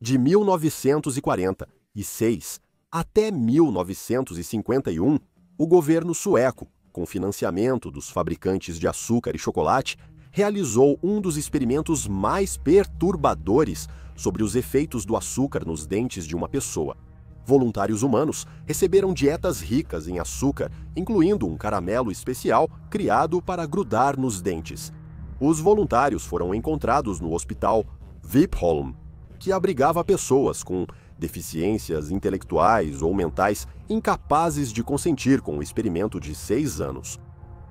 De 1946 até 1951, o governo sueco, com financiamento dos fabricantes de açúcar e chocolate, realizou um dos experimentos mais perturbadores sobre os efeitos do açúcar nos dentes de uma pessoa. Voluntários humanos receberam dietas ricas em açúcar, incluindo um caramelo especial criado para grudar nos dentes. Os voluntários foram encontrados no hospital Vipholm, que abrigava pessoas com deficiências intelectuais ou mentais incapazes de consentir com o experimento de 6 anos.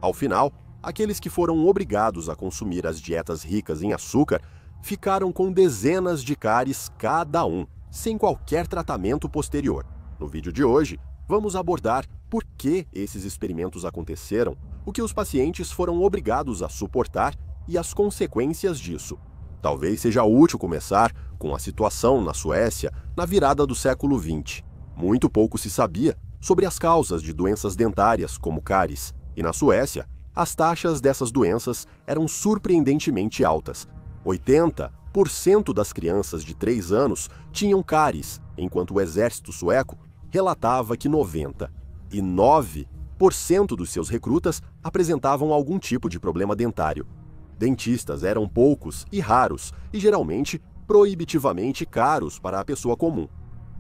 Ao final, aqueles que foram obrigados a consumir as dietas ricas em açúcar ficaram com dezenas de cáries cada um, sem qualquer tratamento posterior. No vídeo de hoje, vamos abordar por que esses experimentos aconteceram, o que os pacientes foram obrigados a suportar e as consequências disso. Talvez seja útil começar com a situação na Suécia na virada do século XX. Muito pouco se sabia sobre as causas de doenças dentárias como cáries, e na Suécia, as taxas dessas doenças eram surpreendentemente altas. 80% das crianças de 3 anos tinham cáries, enquanto o exército sueco relatava que 99% dos seus recrutas apresentavam algum tipo de problema dentário. Dentistas eram poucos e raros e geralmente proibitivamente caros para a pessoa comum.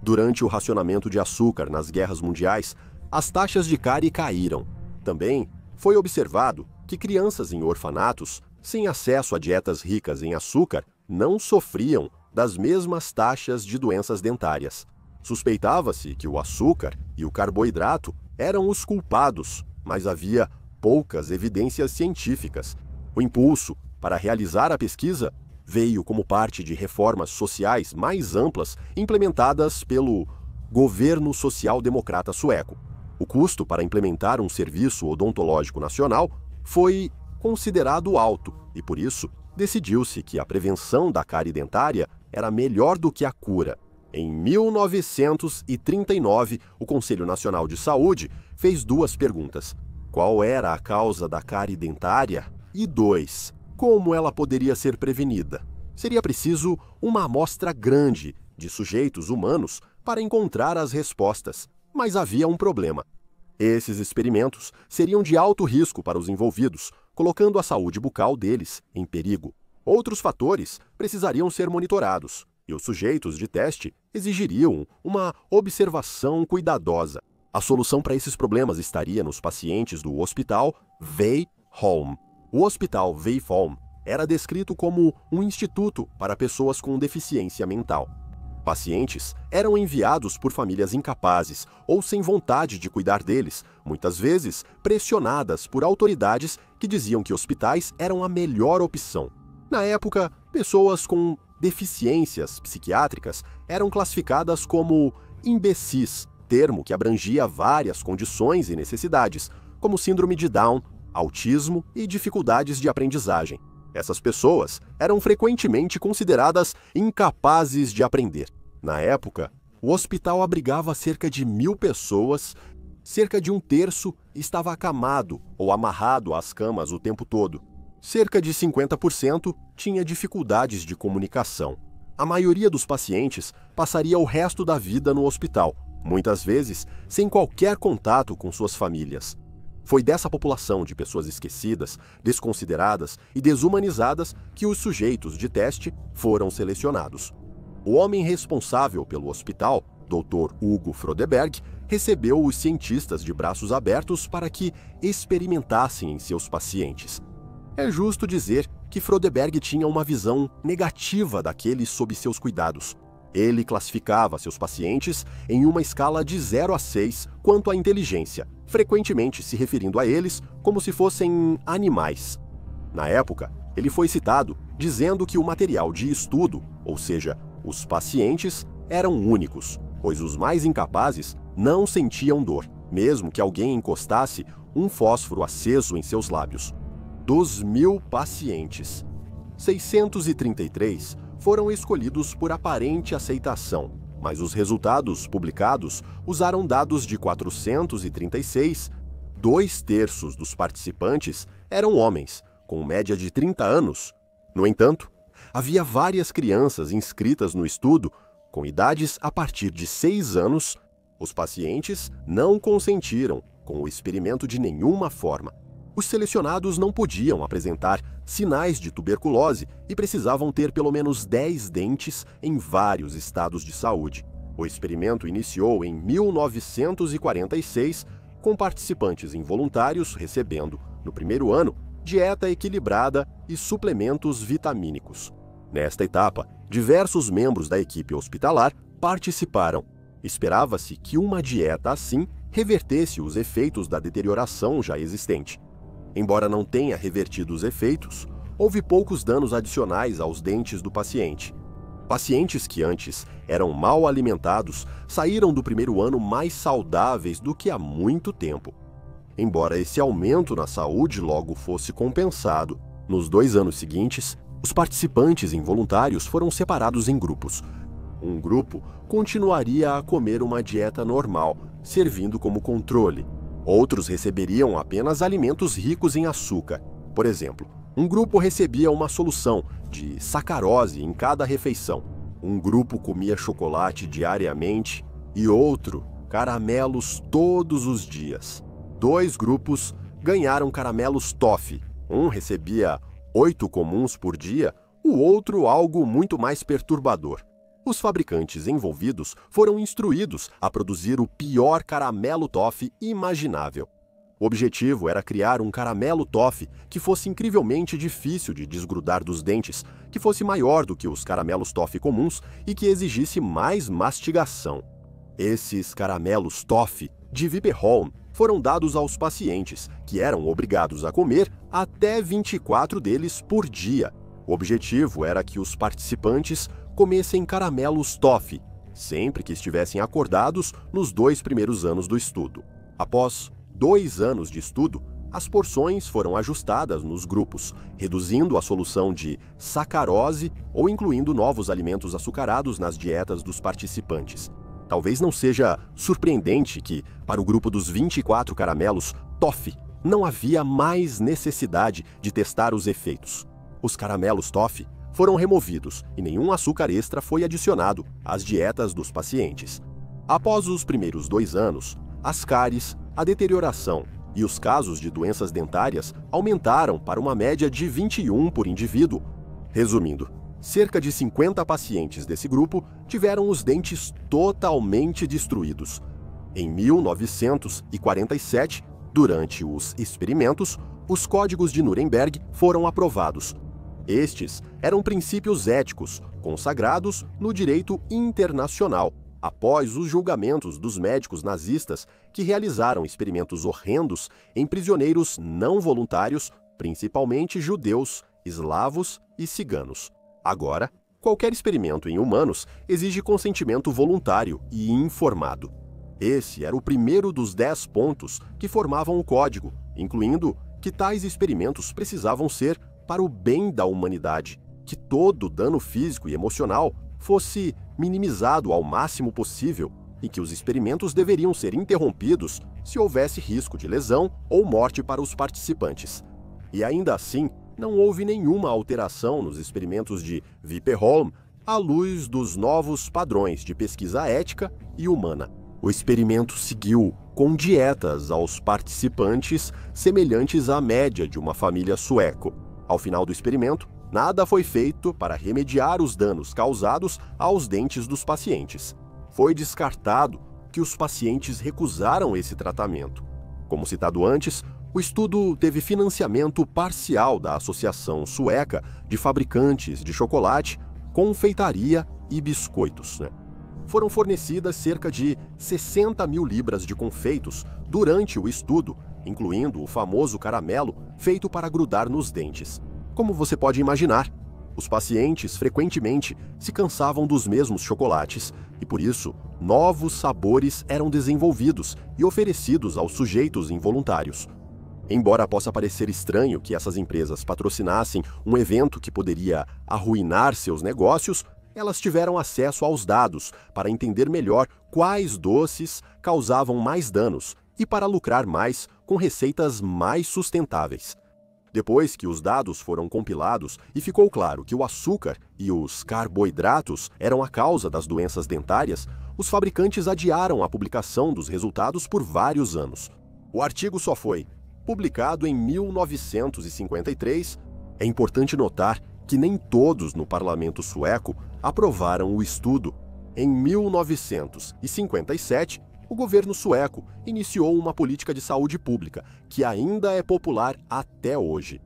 Durante o racionamento de açúcar nas guerras mundiais, as taxas de cárie caíram. Também foi observado que crianças em orfanatos, sem acesso a dietas ricas em açúcar, não sofriam das mesmas taxas de doenças dentárias. Suspeitava-se que o açúcar e o carboidrato eram os culpados, mas havia poucas evidências científicas. O impulso para realizar a pesquisa veio como parte de reformas sociais mais amplas implementadas pelo governo social-democrata sueco. O custo para implementar um serviço odontológico nacional foi considerado alto e, por isso, decidiu-se que a prevenção da cárie dentária era melhor do que a cura. Em 1939, o Conselho Nacional de Saúde fez 2 perguntas. Qual era a causa da cárie dentária? E 2. Como ela poderia ser prevenida? Seria preciso uma amostra grande de sujeitos humanos para encontrar as respostas, mas havia um problema. Esses experimentos seriam de alto risco para os envolvidos, colocando a saúde bucal deles em perigo. Outros fatores precisariam ser monitorados, e os sujeitos de teste exigiriam uma observação cuidadosa. A solução para esses problemas estaria nos pacientes do Hospital Vipholm. O Hospital Vipholm era descrito como um instituto para pessoas com deficiência mental. Pacientes eram enviados por famílias incapazes ou sem vontade de cuidar deles, muitas vezes pressionadas por autoridades que diziam que hospitais eram a melhor opção. Na época, pessoas com deficiências psiquiátricas eram classificadas como imbecis, termo que abrangia várias condições e necessidades, como síndrome de Down, autismo e dificuldades de aprendizagem. Essas pessoas eram frequentemente consideradas incapazes de aprender. Na época, o hospital abrigava cerca de 1.000 pessoas, cerca de 1/3 estava acamado ou amarrado às camas o tempo todo. Cerca de 50% tinha dificuldades de comunicação. A maioria dos pacientes passaria o resto da vida no hospital, muitas vezes sem qualquer contato com suas famílias. Foi dessa população de pessoas esquecidas, desconsideradas e desumanizadas que os sujeitos de teste foram selecionados. O homem responsável pelo hospital, Dr. Hugo Frodeberg, recebeu os cientistas de braços abertos para que experimentassem em seus pacientes. É justo dizer que Frodeberg tinha uma visão negativa daqueles sob seus cuidados. Ele classificava seus pacientes em uma escala de 0 a 6 quanto à inteligência, frequentemente se referindo a eles como se fossem animais. Na época, ele foi citado dizendo que o material de estudo, ou seja, os pacientes, eram únicos, pois os mais incapazes não sentiam dor, mesmo que alguém encostasse um fósforo aceso em seus lábios. Dos 1.000 pacientes, 633 foram escolhidos por aparente aceitação, mas os resultados publicados usaram dados de 436. 2/3 dos participantes eram homens, com média de 30 anos. No entanto, havia várias crianças inscritas no estudo Com idades a partir de 6 anos, os pacientes não consentiram com o experimento de nenhuma forma. Os selecionados não podiam apresentar sinais de tuberculose e precisavam ter pelo menos 10 dentes em vários estados de saúde. O experimento iniciou em 1946, com participantes involuntários recebendo, no primeiro ano, dieta equilibrada e suplementos vitamínicos. Nesta etapa, diversos membros da equipe hospitalar participaram. Esperava-se que uma dieta assim revertesse os efeitos da deterioração já existente. Embora não tenha revertido os efeitos, houve poucos danos adicionais aos dentes do paciente. Pacientes que antes eram mal alimentados saíram do primeiro ano mais saudáveis do que há muito tempo. Embora esse aumento na saúde logo fosse compensado, nos 2 anos seguintes, os participantes involuntários foram separados em grupos. Um grupo continuaria a comer uma dieta normal, servindo como controle. Outros receberiam apenas alimentos ricos em açúcar. Por exemplo, um grupo recebia uma solução de sacarose em cada refeição. Um grupo comia chocolate diariamente e outro caramelos todos os dias. 2 grupos ganharam caramelos toffee. Um recebia 8 comuns por dia, o outro algo muito mais perturbador. Os fabricantes envolvidos foram instruídos a produzir o pior caramelo toffee imaginável. O objetivo era criar um caramelo toffee que fosse incrivelmente difícil de desgrudar dos dentes, que fosse maior do que os caramelos toffee comuns e que exigisse mais mastigação. Esses caramelos toffee de Vipeholm foram dados aos pacientes, que eram obrigados a comer até 24 deles por dia. O objetivo era que os participantes comessem caramelos toffee, sempre que estivessem acordados nos 2 primeiros anos do estudo. Após 2 anos de estudo, as porções foram ajustadas nos grupos, reduzindo a solução de sacarose ou incluindo novos alimentos açucarados nas dietas dos participantes. Talvez não seja surpreendente que, para o grupo dos 24 caramelos toffee, não havia mais necessidade de testar os efeitos. Os caramelos toffee foram removidos e nenhum açúcar extra foi adicionado às dietas dos pacientes. Após os primeiros 2 anos, as cáries, a deterioração e os casos de doenças dentárias aumentaram para uma média de 21 por indivíduo. Resumindo, cerca de 50 pacientes desse grupo tiveram os dentes totalmente destruídos. Em 1947, durante os experimentos, os códigos de Nuremberg foram aprovados. Estes eram princípios éticos consagrados no direito internacional, após os julgamentos dos médicos nazistas que realizaram experimentos horrendos em prisioneiros não voluntários, principalmente judeus, eslavos e ciganos. Agora, qualquer experimento em humanos exige consentimento voluntário e informado. Esse era o primeiro dos 10 pontos que formavam o código, incluindo que tais experimentos precisavam ser para o bem da humanidade, que todo dano físico e emocional fosse minimizado ao máximo possível e que os experimentos deveriam ser interrompidos se houvesse risco de lesão ou morte para os participantes. E ainda assim, não houve nenhuma alteração nos experimentos de Vipeholm à luz dos novos padrões de pesquisa ética e humana. O experimento seguiu com dietas aos participantes semelhantes à média de uma família sueco. Ao final do experimento, nada foi feito para remediar os danos causados aos dentes dos pacientes. Foi descartado que os pacientes recusaram esse tratamento. Como citado antes, o estudo teve financiamento parcial da Associação Sueca de Fabricantes de Chocolate, Confeitaria e Biscoitos. Foram fornecidas cerca de 60 mil libras de confeitos durante o estudo, incluindo o famoso caramelo feito para grudar nos dentes. Como você pode imaginar, os pacientes frequentemente se cansavam dos mesmos chocolates e, por isso, novos sabores eram desenvolvidos e oferecidos aos sujeitos involuntários. Embora possa parecer estranho que essas empresas patrocinassem um evento que poderia arruinar seus negócios, elas tiveram acesso aos dados para entender melhor quais doces causavam mais danos e para lucrar mais com receitas mais sustentáveis. Depois que os dados foram compilados e ficou claro que o açúcar e os carboidratos eram a causa das doenças dentárias, os fabricantes adiaram a publicação dos resultados por vários anos. O artigo só foi publicado em 1953. É importante notar que nem todos no parlamento sueco aprovaram o estudo. Em 1957, o governo sueco iniciou uma política de saúde pública que ainda é popular até hoje.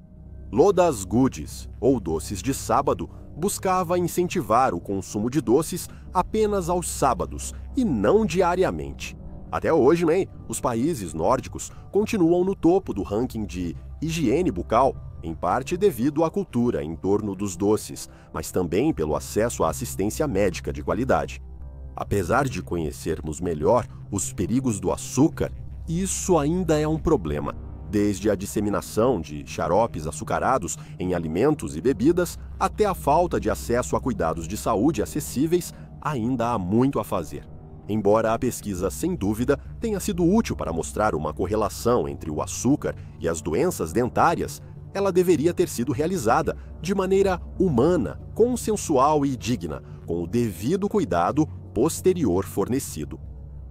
Lördagsgodis, ou doces de sábado, buscava incentivar o consumo de doces apenas aos sábados e não diariamente. Até hoje, os países nórdicos continuam no topo do ranking de higiene bucal, em parte devido à cultura em torno dos doces, mas também pelo acesso à assistência médica de qualidade. Apesar de conhecermos melhor os perigos do açúcar, isso ainda é um problema. Desde a disseminação de xaropes açucarados em alimentos e bebidas, até a falta de acesso a cuidados de saúde acessíveis, ainda há muito a fazer. Embora a pesquisa, sem dúvida, tenha sido útil para mostrar uma correlação entre o açúcar e as doenças dentárias, ela deveria ter sido realizada de maneira humana, consensual e digna, com o devido cuidado posterior fornecido.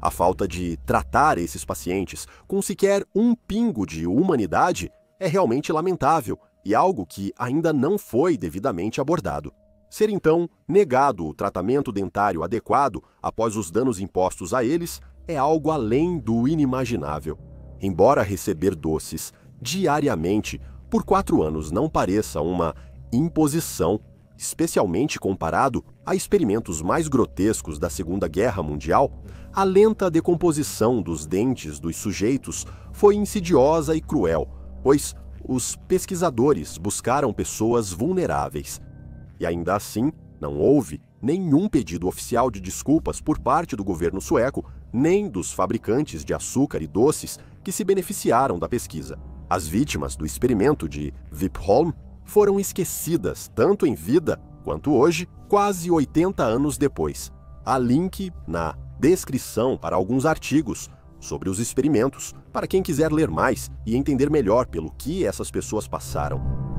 A falta de tratar esses pacientes com sequer um pingo de humanidade é realmente lamentável e algo que ainda não foi devidamente abordado. Ser então negado o tratamento dentário adequado após os danos impostos a eles é algo além do inimaginável. Embora receber doces diariamente por 4 anos não pareça uma imposição, especialmente comparado a experimentos mais grotescos da Segunda Guerra Mundial, a lenta decomposição dos dentes dos sujeitos foi insidiosa e cruel, pois os pesquisadores buscaram pessoas vulneráveis. E ainda assim, não houve nenhum pedido oficial de desculpas por parte do governo sueco, nem dos fabricantes de açúcar e doces que se beneficiaram da pesquisa. As vítimas do experimento de Vipeholm foram esquecidas tanto em vida quanto hoje, quase 80 anos depois. Há link na descrição para alguns artigos sobre os experimentos, para quem quiser ler mais e entender melhor pelo que essas pessoas passaram.